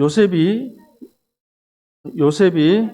요셉이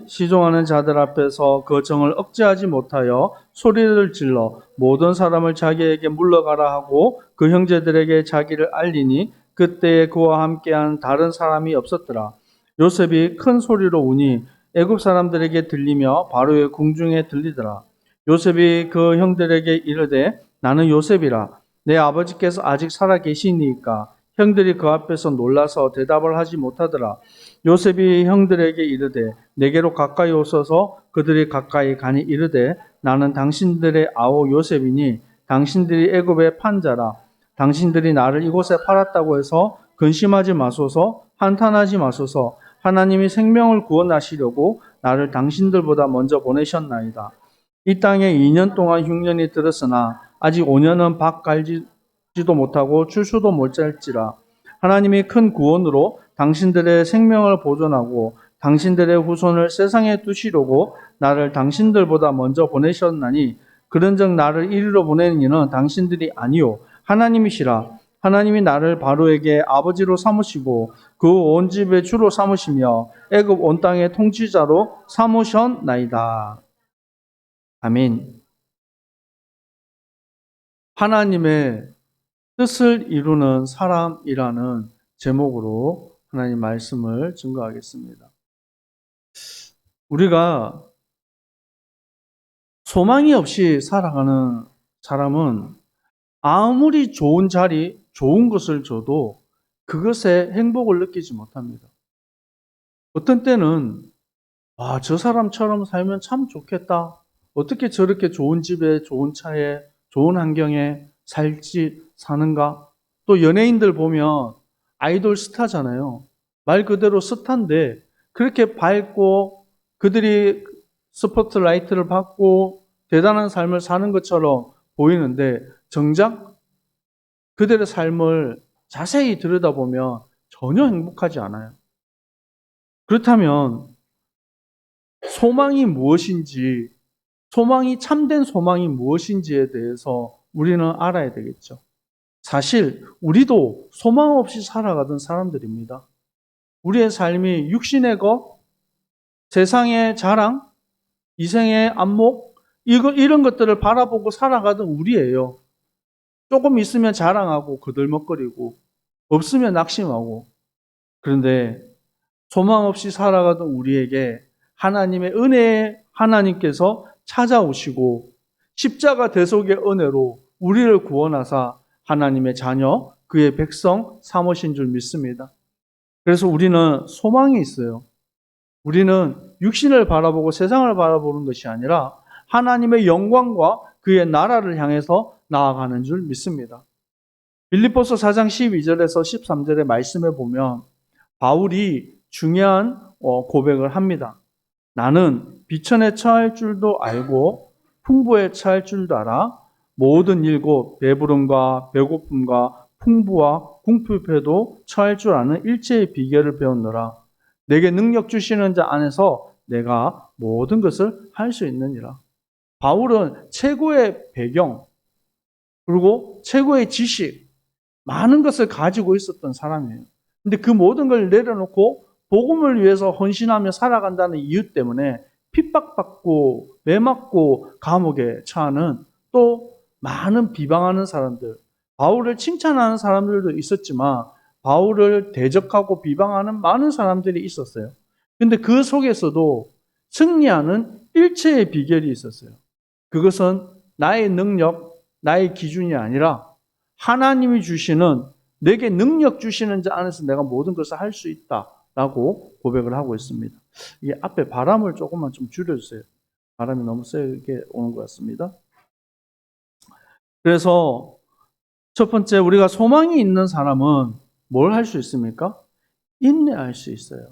시종하는 자들 앞에서 그 정을 억제하지 못하여 소리를 질러 모든 사람을 자기에게 물러가라 하고 그 형제들에게 자기를 알리니 그때에 그와 함께한 다른 사람이 없었더라. 요셉이 큰 소리로 우니 애굽 사람들에게 들리며 바로의 궁중에 들리더라. 요셉이 그 형들에게 이르되 나는 요셉이라. 내 아버지께서 아직 살아 계시니까. 형들이 그 앞에서 놀라서 대답을 하지 못하더라. 요셉이 형들에게 이르되 내게로 가까이 오소서. 그들이 가까이 가니 이르되 나는 당신들의 아우 요셉이니 당신들이 애굽의 판자라. 당신들이 나를 이곳에 팔았다고 해서 근심하지 마소서. 한탄하지 마소서. 하나님이 생명을 구원하시려고 나를 당신들보다 먼저 보내셨나이다. 이 땅에 2년 동안 흉년이 들었으나 아직 5년은 밭 갈지도 못하고 출수도 못할지라. 하나님이 큰 구원으로 당신들의 생명을 보존하고 당신들의 후손을 세상에 두시려고 나를 당신들보다 먼저 보내셨나니 그런즉 나를 이리로 보내는 이는 당신들이 아니요 하나님이시라. 하나님이 나를 바로에게 아버지로 삼으시고 그 온 집의 주로 삼으시며 애굽 온 땅의 통치자로 삼으셨나이다. 아멘. 하나님의 뜻을 이루는 사람이라는 제목으로 하나님 말씀을 증거하겠습니다. 우리가 소망이 없이 살아가는 사람은 아무리 좋은 자리, 좋은 것을 줘도 그것에 행복을 느끼지 못합니다. 어떤 때는 저 사람처럼 살면 참 좋겠다. 어떻게 저렇게 좋은 집에, 좋은 차에, 좋은 환경에 사는가? 또 연예인들 보면 아이돌 스타잖아요. 말 그대로 스타인데 그렇게 밝고 그들이 스포트라이트를 받고 대단한 삶을 사는 것처럼 보이는데 정작 그들의 삶을 자세히 들여다보면 전혀 행복하지 않아요. 그렇다면 소망이 무엇인지, 참된 소망이 무엇인지에 대해서 우리는 알아야 되겠죠. 사실 우리도 소망 없이 살아가던 사람들입니다. 우리의 삶이 육신의 것, 세상의 자랑, 이생의 안목, 이런 것들을 바라보고 살아가던 우리예요. 조금 있으면 자랑하고 거들먹거리고 없으면 낙심하고. 그런데 소망 없이 살아가던 우리에게 하나님의 은혜에 하나님께서 찾아오시고 십자가 대속의 은혜로 우리를 구원하사 하나님의 자녀, 그의 백성 삼으신 줄 믿습니다. 그래서 우리는 소망이 있어요. 우리는 육신을 바라보고 세상을 바라보는 것이 아니라 하나님의 영광과 그의 나라를 향해서 나아가는 줄 믿습니다. 빌립보서 4장 12절에서 13절의 말씀에 보면 바울이 중요한 고백을 합니다. 나는 비천에 처할 줄도 알고 풍부에 처할 줄도 알아. 모든 일곱 배부름과 배고픔과 풍부와 궁핍에도 처할 줄 아는 일체의 비결을 배웠노라. 내게 능력 주시는 자 안에서 내가 모든 것을 할 수 있느니라. 바울은 최고의 배경 그리고 최고의 지식 많은 것을 가지고 있었던 사람이에요. 근데 그 모든 걸 내려놓고 복음을 위해서 헌신하며 살아간다는 이유 때문에 핍박받고 매맞고 감옥에 처하는 또 많은 비방하는 사람들, 바울을 칭찬하는 사람들도 있었지만 바울을 대적하고 비방하는 많은 사람들이 있었어요. 근데 그 속에서도 승리하는 일체의 비결이 있었어요. 그것은 나의 능력, 나의 기준이 아니라 하나님이 주시는 내게 능력 주시는 자 안에서 내가 모든 것을 할 수 있다라고 고백을 하고 있습니다. 이 앞에 바람을 조금만 좀 줄여주세요. 바람이 너무 세게 오는 것 같습니다. 그래서 첫 번째 우리가 소망이 있는 사람은 뭘 할 수 있습니까? 인내할 수 있어요.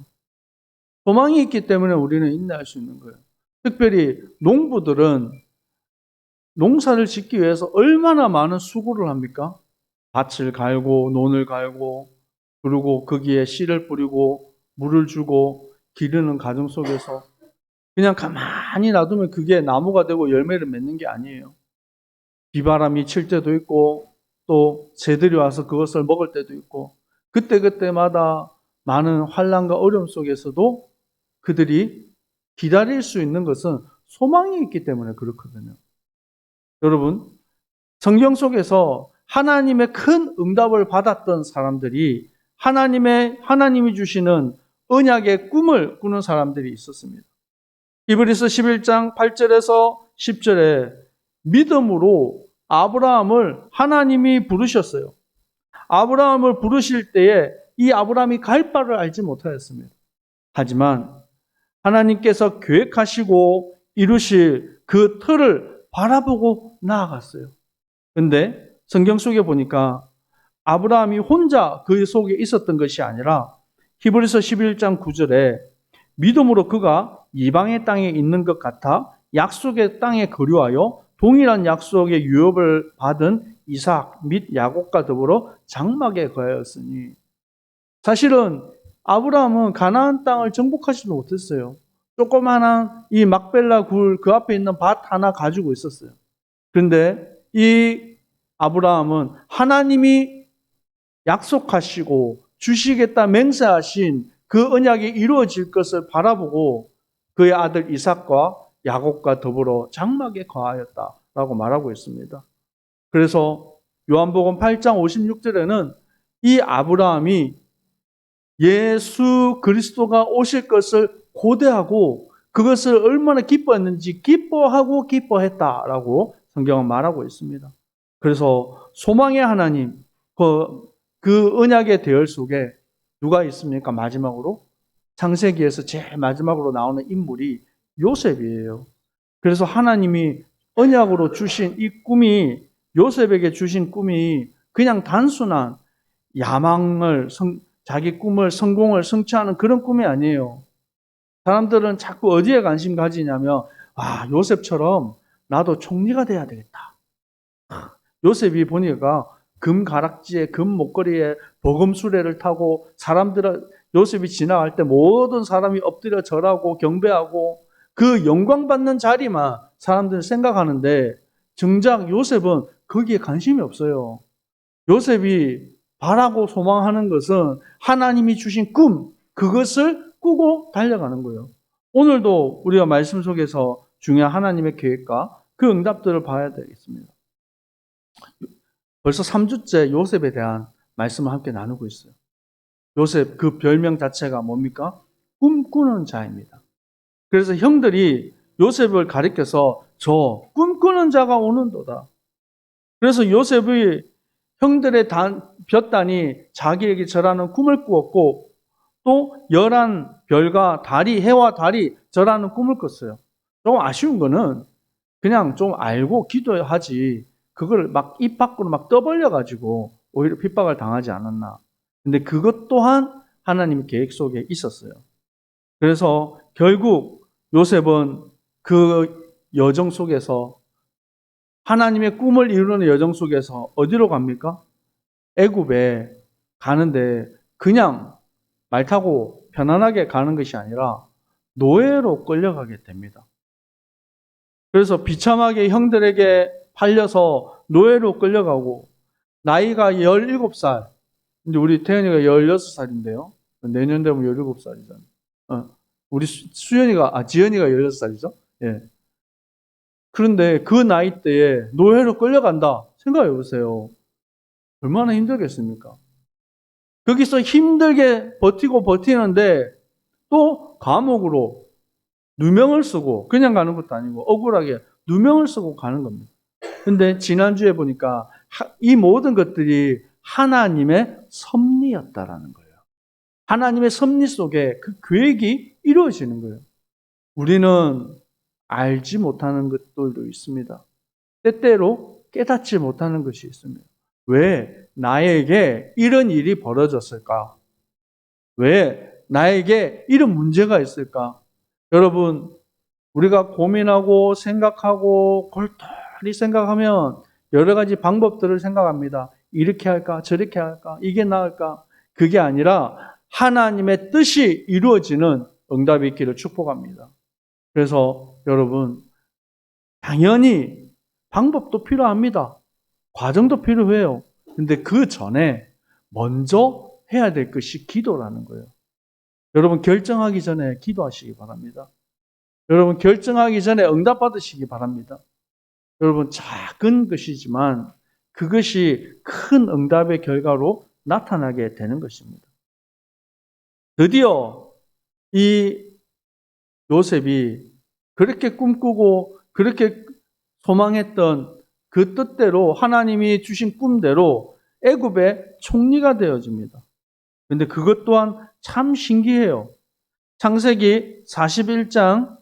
소망이 있기 때문에 우리는 인내할 수 있는 거예요. 특별히 농부들은 농사를 짓기 위해서 얼마나 많은 수고를 합니까? 밭을 갈고 논을 갈고 그리고 거기에 씨를 뿌리고 물을 주고 기르는 과정 속에서 그냥 가만히 놔두면 그게 나무가 되고 열매를 맺는 게 아니에요. 비바람이 칠 때도 있고 또 새들이 와서 그것을 먹을 때도 있고 그때그때마다 많은 환난과 어려움 속에서도 그들이 기다릴 수 있는 것은 소망이 있기 때문에 그렇거든요. 여러분, 성경 속에서 하나님의 큰 응답을 받았던 사람들이 하나님이 주시는 언약의 꿈을 꾸는 사람들이 있었습니다. 히브리서 11장 8절에서 10절에 믿음으로 아브라함을 하나님이 부르셨어요. 아브라함을 부르실 때에 이 아브라함이 갈 바를 알지 못하였습니다. 하지만 하나님께서 계획하시고 이루실 그 틀을 바라보고 나아갔어요. 근데 성경 속에 보니까 아브라함이 혼자 그 속에 있었던 것이 아니라 히브리서 11장 9절에 믿음으로 그가 이방의 땅에 있는 것 같아 약속의 땅에 거류하여 동일한 약속의 유업을 받은 이삭 및 야곱과 더불어 장막에 거하였으니, 사실은 아브라함은 가나안 땅을 정복하지도 못했어요. 조그마한 이 막벨라 굴 그 앞에 있는 밭 하나 가지고 있었어요. 그런데 이 아브라함은 하나님이 약속하시고 주시겠다 맹세하신 그 언약이 이루어질 것을 바라보고 그의 아들 이삭과 야곱과 더불어 장막에 거하였다라고 말하고 있습니다. 그래서 요한복음 8장 56절에는 이 아브라함이 예수 그리스도가 오실 것을 고대하고 그것을 얼마나 기뻐했는지 기뻐하고 기뻐했다라고 성경은 말하고 있습니다. 그래서 소망의 하나님, 그 언약의 대열 속에 누가 있습니까? 마지막으로 창세기에서 제일 마지막으로 나오는 인물이 요셉이에요. 그래서 하나님이 언약으로 주신 이 꿈이, 요셉에게 주신 꿈이 그냥 단순한 자기 꿈을 성공을 성취하는 그런 꿈이 아니에요. 사람들은 자꾸 어디에 관심 가지냐면, 요셉처럼 나도 총리가 돼야 되겠다. 요셉이 보니까 금 가락지에 금 목걸이에 버금 수레를 타고 사람들은 요셉이 지나갈 때 모든 사람이 엎드려 절하고 경배하고 그 영광 받는 자리만 사람들은 생각하는데, 정작 요셉은 거기에 관심이 없어요. 요셉이 바라고 소망하는 것은 하나님이 주신 꿈, 그것을 꾸고 달려가는 거예요. 오늘도 우리가 말씀 속에서 중요한 하나님의 계획과 그 응답들을 봐야 되겠습니다. 벌써 3주째 요셉에 대한 말씀을 함께 나누고 있어요. 요셉 그 별명 자체가 뭡니까? 꿈꾸는 자입니다. 그래서 형들이 요셉을 가리켜서 저 꿈꾸는 자가 오는도다. 그래서 요셉의 형들의 볕단이 자기에게 절하는 꿈을 꾸었고 또 11별과 달이, 해와 달이 절하는 꿈을 꿨어요. 좀 아쉬운 거는 그냥 좀 알고 기도하지 그걸 막 입 밖으로 막 떠벌려가지고 오히려 핍박을 당하지 않았나. 근데 그것 또한 하나님의 계획 속에 있었어요. 그래서 결국 요셉은 그 여정 속에서, 하나님의 꿈을 이루는 여정 속에서 어디로 갑니까? 애굽에 가는데 그냥 말 타고 편안하게 가는 것이 아니라 노예로 끌려가게 됩니다. 그래서 비참하게 형들에게 팔려서 노예로 끌려가고 나이가 17살, 이제 우리 태연이가 16살인데요. 내년 되면 17살이잖아요. 우리 지연이가 16살이죠? 예. 그런데 그 나이 때에 노예로 끌려간다. 생각해 보세요. 얼마나 힘들겠습니까? 거기서 힘들게 버티는데 또 감옥으로 누명을 쓰고, 그냥 가는 것도 아니고 억울하게 누명을 쓰고 가는 겁니다. 근데 지난주에 보니까 이 모든 것들이 하나님의 섭리였다라는 거예요. 하나님의 섭리 속에 그 계획이 이루어지는 거예요. 우리는 알지 못하는 것들도 있습니다. 때때로 깨닫지 못하는 것이 있습니다. 왜 나에게 이런 일이 벌어졌을까? 왜 나에게 이런 문제가 있을까? 여러분, 우리가 고민하고 생각하고 골똘히 생각하면 여러 가지 방법들을 생각합니다. 이렇게 할까? 저렇게 할까? 이게 나을까? 그게 아니라 하나님의 뜻이 이루어지는 응답이 있기를 축복합니다. 그래서 여러분, 당연히 방법도 필요합니다. 과정도 필요해요. 근데 그 전에 먼저 해야 될 것이 기도라는 거예요. 여러분 결정하기 전에 기도하시기 바랍니다. 여러분 결정하기 전에 응답받으시기 바랍니다. 여러분 작은 것이지만 그것이 큰 응답의 결과로 나타나게 되는 것입니다. 드디어 이 요셉이 그렇게 꿈꾸고 그렇게 소망했던 그 뜻대로 하나님이 주신 꿈대로 애굽의 총리가 되어집니다. 그런데 그것 또한 참 신기해요. 창세기 41장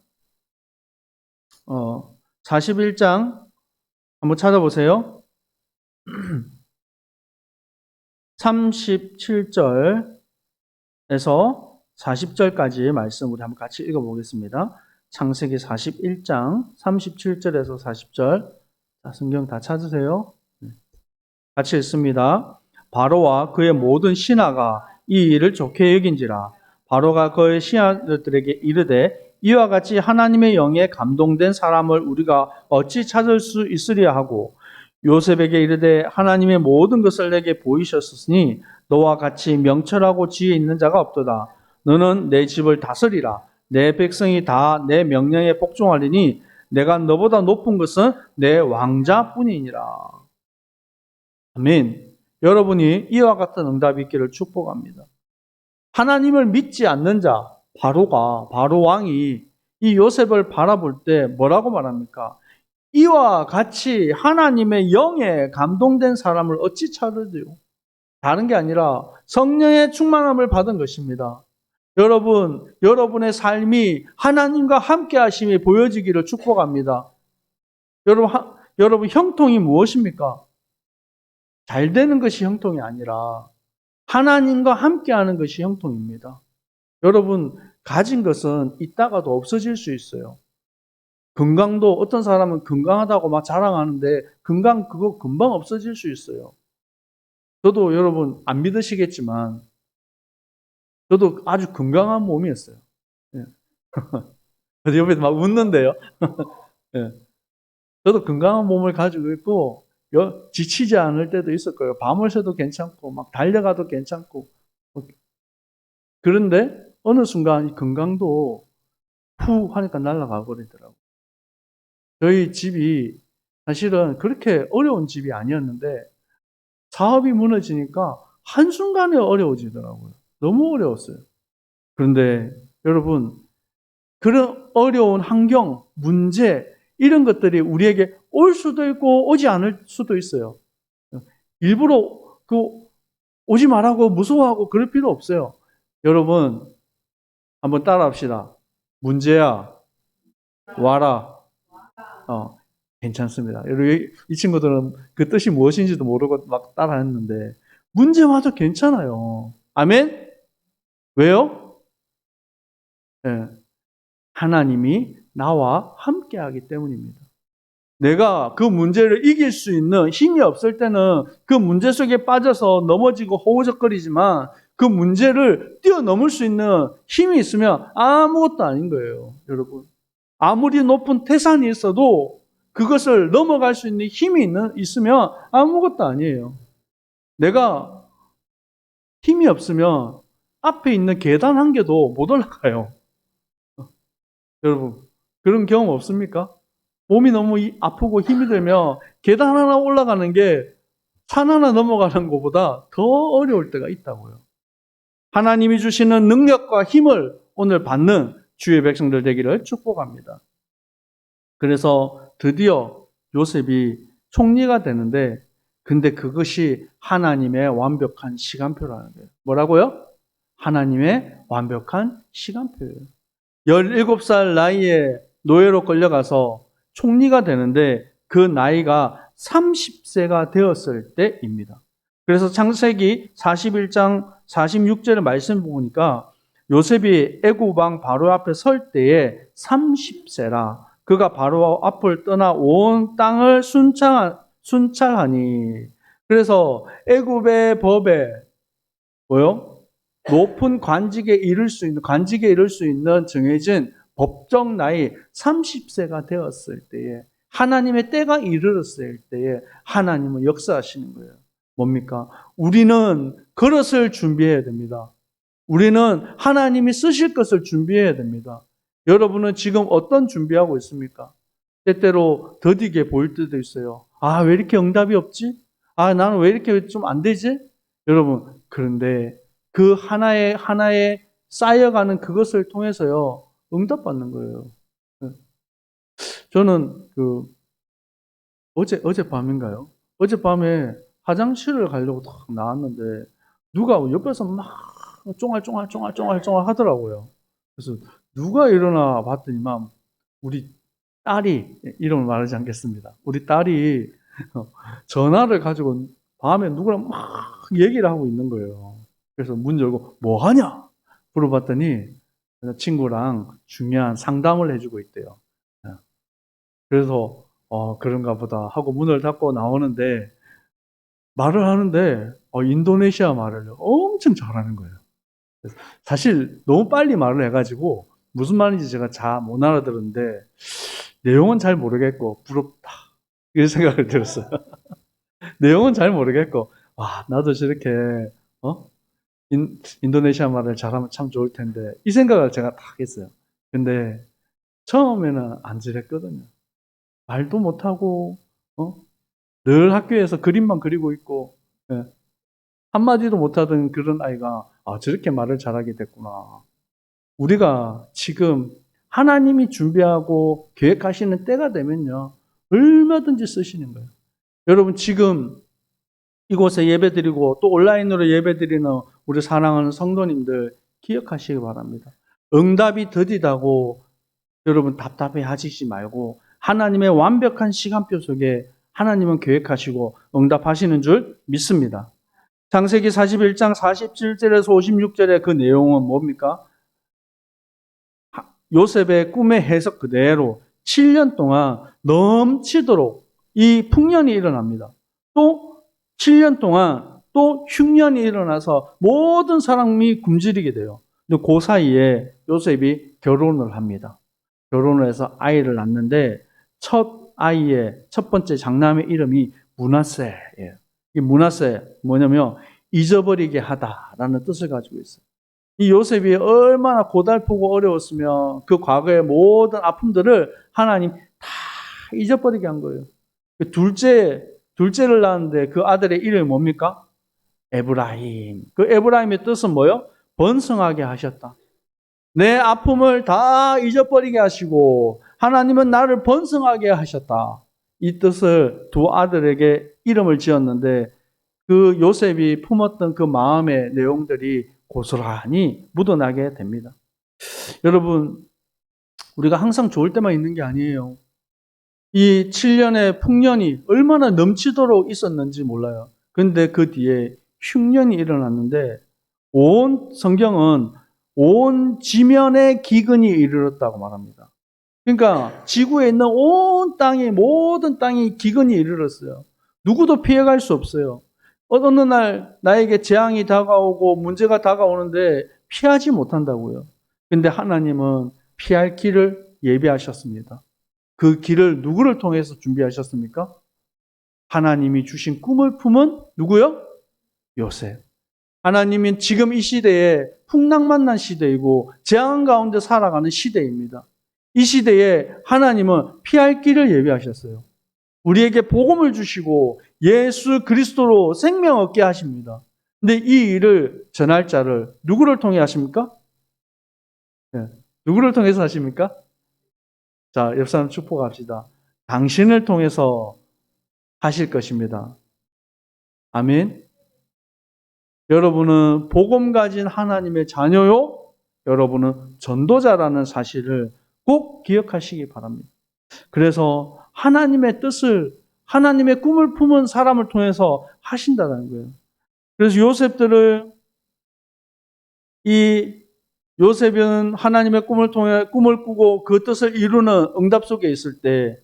41장 한번 찾아보세요. 37절에서 40절까지 말씀 우리 한번 같이 읽어보겠습니다. 창세기 41장 37절에서 40절. 자, 성경 다 찾으세요. 같이 읽습니다. 바로와 그의 모든 신하가 이 일을 좋게 여긴지라. 바로가 그의 신하들에게 이르되 이와 같이 하나님의 영에 감동된 사람을 우리가 어찌 찾을 수 있으리야 하고 요셉에게 이르되 하나님의 모든 것을 내게 보이셨으니 너와 같이 명철하고 지혜 있는 자가 없도다. 너는 내 집을 다스리라. 내 백성이 다 내 명령에 복종하리니 내가 너보다 높은 것은 내 왕자뿐이니라. 아멘. 여러분이 이와 같은 응답이 있기를 축복합니다. 하나님을 믿지 않는 자, 바로 왕이 이 요셉을 바라볼 때 뭐라고 말합니까? 이와 같이 하나님의 영에 감동된 사람을 어찌 찾으리요? 다른 게 아니라 성령의 충만함을 받은 것입니다. 여러분, 여러분의 삶이 하나님과 함께 하심이 보여지기를 축복합니다. 여러분 형통이 무엇입니까? 잘 되는 것이 형통이 아니라 하나님과 함께하는 것이 형통입니다. 여러분 가진 것은 있다가도 없어질 수 있어요. 건강도 어떤 사람은 건강하다고 막 자랑하는데 건강 그거 금방 없어질 수 있어요. 저도 여러분 안 믿으시겠지만 저도 아주 건강한 몸이었어요. 예. 옆에 막 웃는데요. 예. 저도 건강한 몸을 가지고 있고 지치지 않을 때도 있을 거예요. 밤을 새도 괜찮고 막 달려가도 괜찮고. 그런데 어느 순간 이 건강도 후 하니까 날아가 버리더라고요. 저희 집이 사실은 그렇게 어려운 집이 아니었는데 사업이 무너지니까 한순간에 어려워지더라고요. 너무 어려웠어요. 그런데 여러분 그런 어려운 환경, 문제 이런 것들이 우리에게 올 수도 있고 오지 않을 수도 있어요. 일부러 오지 말라고 무서워하고 그럴 필요 없어요. 여러분 한번 따라합시다. 문제야 와라. 괜찮습니다. 여러분 이 친구들은 그 뜻이 무엇인지도 모르고 막 따라했는데 문제 와도 괜찮아요. 아멘? 왜요? 네. 하나님이 나와 함께하기 때문입니다. 내가 그 문제를 이길 수 있는 힘이 없을 때는 그 문제 속에 빠져서 넘어지고 허우적거리지만 그 문제를 뛰어넘을 수 있는 힘이 있으면 아무것도 아닌 거예요, 여러분. 아무리 높은 태산이 있어도 그것을 넘어갈 수 있는 힘이 있으면 아무것도 아니에요. 내가 힘이 없으면 앞에 있는 계단 한 개도 못 올라가요. 여러분, 그런 경험 없습니까? 몸이 너무 아프고 힘이 들면 계단 하나 올라가는 게 산 하나 넘어가는 것보다 더 어려울 때가 있다고요. 하나님이 주시는 능력과 힘을 오늘 받는 주의 백성들 되기를 축복합니다. 그래서 드디어 요셉이 총리가 되는데 근데 그것이 하나님의 완벽한 시간표라는 거예요. 뭐라고요? 하나님의 완벽한 시간표예요. 17살 나이에 노예로 끌려가서 총리가 되는데 그 나이가 30세가 되었을 때입니다. 그래서 창세기 41장 46절의 말씀 보니까 요셉이 애굽 왕 바로 앞에 설 때에 30세라 그가 바로 앞을 떠나 온 땅을 순찰하니 그래서 애굽의 법에 뭐요? 높은 관직에 이를 수 있는 정해진 법정 나이 30세가 되었을 때에 하나님의 때가 이르렀을 때에 하나님은 역사하시는 거예요. 뭡니까? 우리는 그릇을 준비해야 됩니다. 우리는 하나님이 쓰실 것을 준비해야 됩니다. 여러분은 지금 어떤 준비하고 있습니까? 때때로 더디게 보일 때도 있어요. 아, 왜 이렇게 응답이 없지? 아, 나는 왜 이렇게 좀 안 되지? 여러분, 그런데 그 하나에 쌓여가는 그것을 통해서요, 응답받는 거예요. 저는 어젯밤인가요? 어젯밤에 화장실을 가려고 딱 나왔는데, 누가 옆에서 막 쫑알쫑알 하더라고요. 그래서 누가 일어나 봤더니만, 우리 딸이, 이름을 말하지 않겠습니다. 우리 딸이 전화를 가지고 밤에 누구랑 막 얘기를 하고 있는 거예요. 그래서 문 열고 뭐 하냐? 물어봤더니 친구랑 중요한 상담을 해주고 있대요. 그래서 그런가 보다 하고 문을 닫고 나오는데 말을 하는데 인도네시아 말을 엄청 잘하는 거예요. 사실 너무 빨리 말을 해가지고 무슨 말인지 제가 잘 못 알아들었는데 내용은 잘 모르겠고 부럽다 이런 생각을 들었어요. 내용은 잘 모르겠고 와 나도 저렇게 인도네시아 말을 잘하면 참 좋을 텐데 이 생각을 제가 딱 했어요. 근데 처음에는 안질했거든요. 말도 못하고 늘 학교에서 그림만 그리고 있고 예, 한마디도 못하던 그런 아이가 저렇게 말을 잘하게 됐구나. 우리가 지금 하나님이 준비하고 계획하시는 때가 되면요. 얼마든지 쓰시는 거예요. 여러분 지금 이곳에 예배드리고 또 온라인으로 예배드리는 우리 사랑하는 성도님들 기억하시기 바랍니다. 응답이 더디다고 여러분 답답해 하시지 말고 하나님의 완벽한 시간표 속에 하나님은 계획하시고 응답하시는 줄 믿습니다. 창세기 41장 47절에서 56절의 그 내용은 뭡니까? 요셉의 꿈의 해석 그대로 7년 동안 넘치도록 이 풍년이 일어납니다. 또 7년 동안 또 흉년이 일어나서 모든 사람이 굶주리게 돼요. 근데 그 사이에 요셉이 결혼을 합니다. 결혼을 해서 아이를 낳는데 첫 아이의 첫 번째 장남의 이름이 므낫세예요. 이 므낫세 뭐냐면 잊어버리게 하다라는 뜻을 가지고 있어요. 이 요셉이 얼마나 고달프고 어려웠으면 그 과거의 모든 아픔들을 하나님 다 잊어버리게 한 거예요. 둘째를 낳았는데 그 아들의 이름이 뭡니까? 에브라임. 그 에브라임의 뜻은 뭐요? 번성하게 하셨다. 내 아픔을 다 잊어버리게 하시고 하나님은 나를 번성하게 하셨다. 이 뜻을 두 아들에게 이름을 지었는데 그 요셉이 품었던 그 마음의 내용들이 고스란히 묻어나게 됩니다. 여러분, 우리가 항상 좋을 때만 있는 게 아니에요. 이 7년의 풍년이 얼마나 넘치도록 있었는지 몰라요. 그런데 그 뒤에 흉년이 일어났는데 온 성경은 온 지면에 기근이 이르렀다고 말합니다. 그러니까 지구에 있는 온 땅이 모든 땅이 기근이 이르렀어요. 누구도 피해갈 수 없어요. 어느 날 나에게 재앙이 다가오고 문제가 다가오는데 피하지 못한다고요. 근데 하나님은 피할 길을 예비하셨습니다. 그 길을 누구를 통해서 준비하셨습니까? 하나님이 주신 꿈을 품은 누구요? 요셉. 하나님은 지금 이 시대에 풍랑만난 시대이고 재앙 가운데 살아가는 시대입니다. 이 시대에 하나님은 피할 길을 예비하셨어요. 우리에게 복음을 주시고 예수 그리스도로 생명 얻게 하십니다. 근데 이 일을 전할 자를 누구를 통해 하십니까? 네. 누구를 통해서 하십니까? 자, 옆 사람 축복합시다. 당신을 통해서 하실 것입니다. 아멘. 여러분은 복음 가진 하나님의 자녀요. 여러분은 전도자라는 사실을 꼭 기억하시기 바랍니다. 그래서 하나님의 뜻을 하나님의 꿈을 품은 사람을 통해서 하신다는 거예요. 그래서 요셉은 하나님의 꿈을 통해 꿈을 꾸고 그 뜻을 이루는 응답 속에 있을 때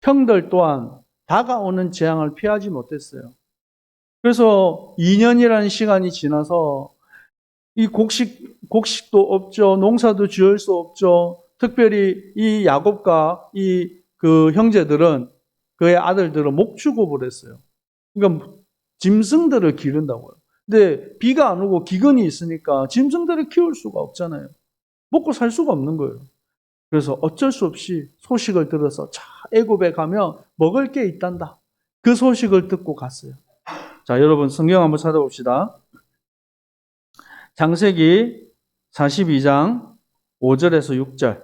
형들 또한 다가오는 재앙을 피하지 못했어요. 그래서 2년이라는 시간이 지나서 이 곡식도 없죠. 농사도 지을 수 없죠. 특별히 이 야곱과 그 형제들은 그의 아들들은 목축업을 했어요. 그러니까 짐승들을 기른다고요. 근데 비가 안 오고 기근이 있으니까 짐승들을 키울 수가 없잖아요. 먹고 살 수가 없는 거예요. 그래서 어쩔 수 없이 소식을 들어서 자, 애굽에 가면 먹을 게 있단다. 그 소식을 듣고 갔어요. 자, 여러분 성경 한번 찾아봅시다. 창세기 42장 5절에서 6절.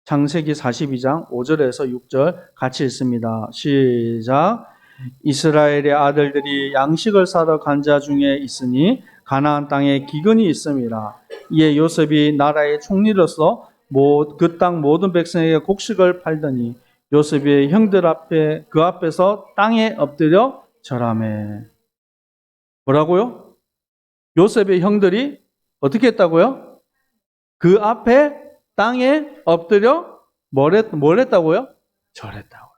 창세기 42장 5절에서 6절 같이 읽습니다. 시작. 이스라엘의 아들들이 양식을 사러 간 자 중에 있으니 가나안 땅에 기근이 있음이라. 이에 요셉이 나라의 총리로서 그 땅 모든 백성에게 곡식을 팔더니 요셉의 형들 앞에 그 앞에서 땅에 엎드려 절하매. 뭐라고요? 요셉의 형들이 어떻게 했다고요? 그 앞에 땅에 엎드려 뭘 했다고요? 절했다고요.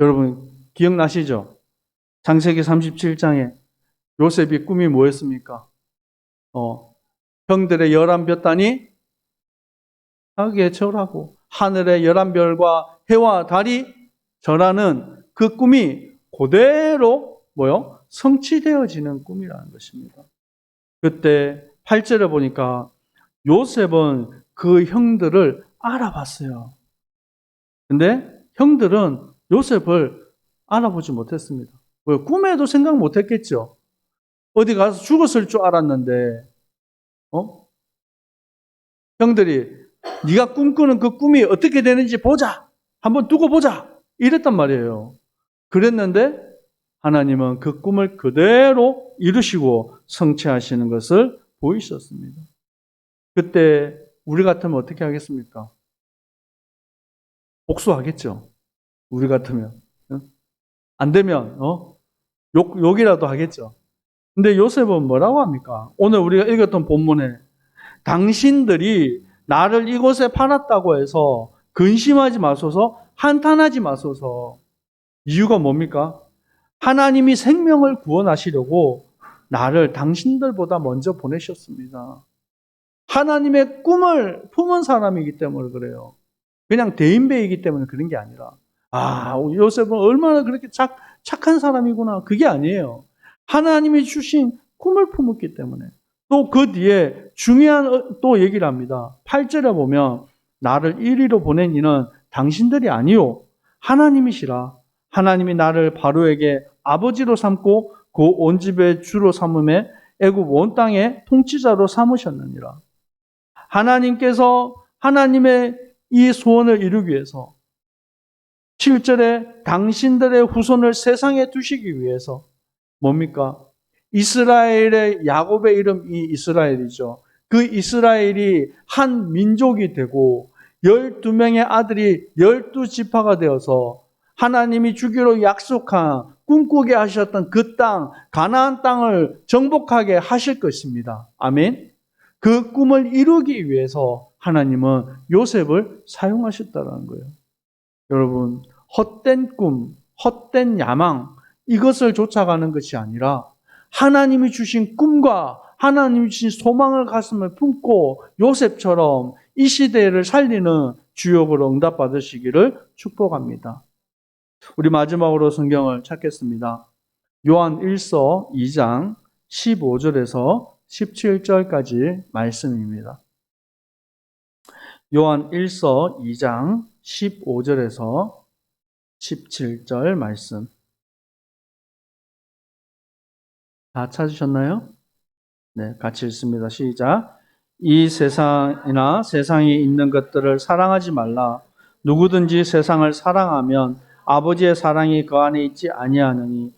여러분 기억나시죠? 창세기 37장에 요셉이 꿈이 뭐였습니까? 형들의 11볕단이 하게 절하고 하늘의 11별과 해와 달이 절하는 그 꿈이 그대로 뭐요? 성취되어지는 꿈이라는 것입니다. 그때 8절에 보니까 요셉은 그 형들을 알아봤어요. 근데 형들은 요셉을 알아보지 못했습니다. 왜? 꿈에도 생각 못했겠죠. 어디 가서 죽었을 줄 알았는데, 형들이 네가 꿈꾸는 그 꿈이 어떻게 되는지 보자. 한번 두고 보자. 이랬단 말이에요. 그랬는데 하나님은 그 꿈을 그대로 이루시고 성취하시는 것을 보이셨습니다. 그때 우리 같으면 어떻게 하겠습니까? 복수하겠죠. 우리 같으면. 안 되면 욕이라도 하겠죠. 근데 요셉은 뭐라고 합니까? 오늘 우리가 읽었던 본문에 당신들이 나를 이곳에 팔았다고 해서 근심하지 마소서, 한탄하지 마소서. 이유가 뭡니까? 하나님이 생명을 구원하시려고 나를 당신들보다 먼저 보내셨습니다. 하나님의 꿈을 품은 사람이기 때문에 그래요. 그냥 대인배이기 때문에 그런 게 아니라 요셉은 얼마나 그렇게 착한 사람이구나. 그게 아니에요. 하나님이 주신 꿈을 품었기 때문에. 또 그 뒤에 중요한 또 얘기를 합니다. 8절에 보면 나를 이리로 보낸 이는 당신들이 아니요 하나님이시라. 하나님이 나를 바로에게 아버지로 삼고 그 온 집의 주로 삼음에 애굽 온 땅의 통치자로 삼으셨느니라. 하나님께서 하나님의 이 소원을 이루기 위해서 7절에 당신들의 후손을 세상에 두시기 위해서 뭡니까? 이스라엘의 야곱의 이름이 이스라엘이죠. 그 이스라엘이 한 민족이 되고 12명의 아들이 12지파가 되어서 하나님이 주기로 약속한 꿈꾸게 하셨던 그 땅, 가나안 땅을 정복하게 하실 것입니다. 아멘. 그 꿈을 이루기 위해서 하나님은 요셉을 사용하셨다는 거예요. 여러분, 헛된 꿈, 헛된 야망, 이것을 쫓아가는 것이 아니라 하나님이 주신 꿈과 하나님이 주신 소망을 가슴에 품고 요셉처럼 이 시대를 살리는 주역으로 응답받으시기를 축복합니다. 우리 마지막으로 성경을 찾겠습니다. 요한 1서 2장 15절에서 17절까지 말씀입니다. 요한 1서 2장 15절에서 17절 말씀. 다 찾으셨나요? 네, 같이 읽습니다. 시작. 이 세상이나 세상에 있는 것들을 사랑하지 말라. 누구든지 세상을 사랑하면 아버지의 사랑이 그 안에 있지 아니하느니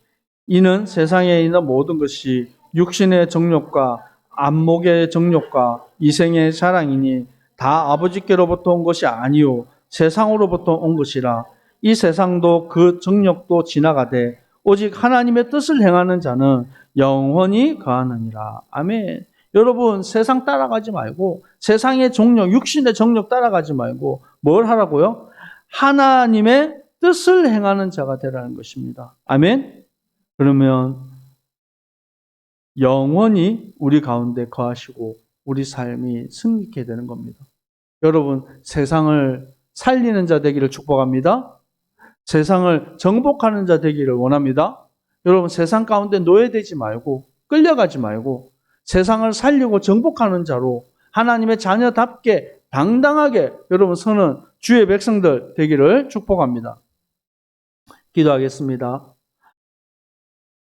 이는 세상에 있는 모든 것이 육신의 정욕과 안목의 정욕과 이생의 자랑이니 다 아버지께로부터 온 것이 아니요 세상으로부터 온 것이라. 이 세상도 그 정욕도 지나가되 오직 하나님의 뜻을 행하는 자는 영원히 거하느니라. 아멘. 여러분, 세상 따라가지 말고 세상의 정욕, 육신의 정욕 따라가지 말고 뭘 하라고요? 하나님의 뜻을 행하는 자가 되라는 것입니다. 아멘. 그러면 영원히 우리 가운데 거하시고 우리 삶이 승리케 되는 겁니다. 여러분, 세상을 살리는 자 되기를 축복합니다. 세상을 정복하는 자 되기를 원합니다. 여러분 세상 가운데 노예되지 말고 끌려가지 말고 세상을 살리고 정복하는 자로 하나님의 자녀답게 당당하게 여러분 서는 주의 백성들 되기를 축복합니다. 기도하겠습니다.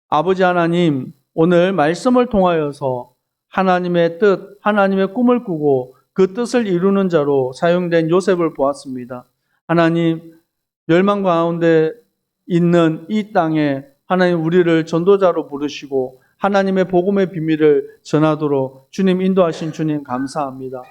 아버지 하나님, 오늘 말씀을 통하여서 하나님의 뜻, 하나님의 꿈을 꾸고 그 뜻을 이루는 자로 사용된 요셉을 보았습니다. 하나님, 멸망 가운데 있는 이 땅에 하나님 우리를 전도자로 부르시고 하나님의 복음의 비밀을 전하도록 주님 인도하신 주님 감사합니다.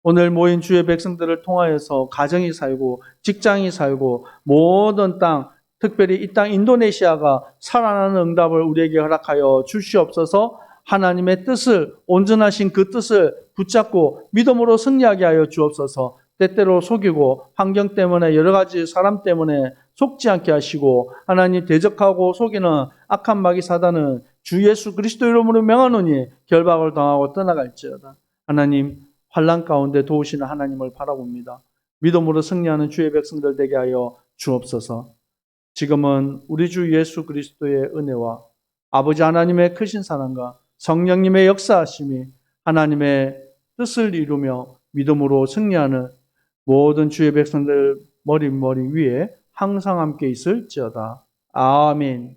오늘 모인 주의 백성들을 통하여서 가정이 살고 직장이 살고 모든 땅, 특별히 이 땅 인도네시아가 살아나는 응답을 우리에게 허락하여 주시옵소서. 하나님의 뜻을, 온전하신 그 뜻을 붙잡고 믿음으로 승리하게 하여 주옵소서. 때때로 속이고 환경 때문에 여러 가지 사람 때문에 속지 않게 하시고 하나님 대적하고 속이는 악한 마귀 사단은 주 예수 그리스도 이름으로 명하노니 결박을 당하고 떠나갈지어다. 하나님 환난 가운데 도우시는 하나님을 바라봅니다. 믿음으로 승리하는 주의 백성들 되게 하여 주옵소서. 지금은 우리 주 예수 그리스도의 은혜와 아버지 하나님의 크신 사랑과 성령님의 역사하심이 하나님의 뜻을 이루며 믿음으로 승리하는 모든 주의 백성들 머리 위에 항상 함께 있을지어다. 아멘.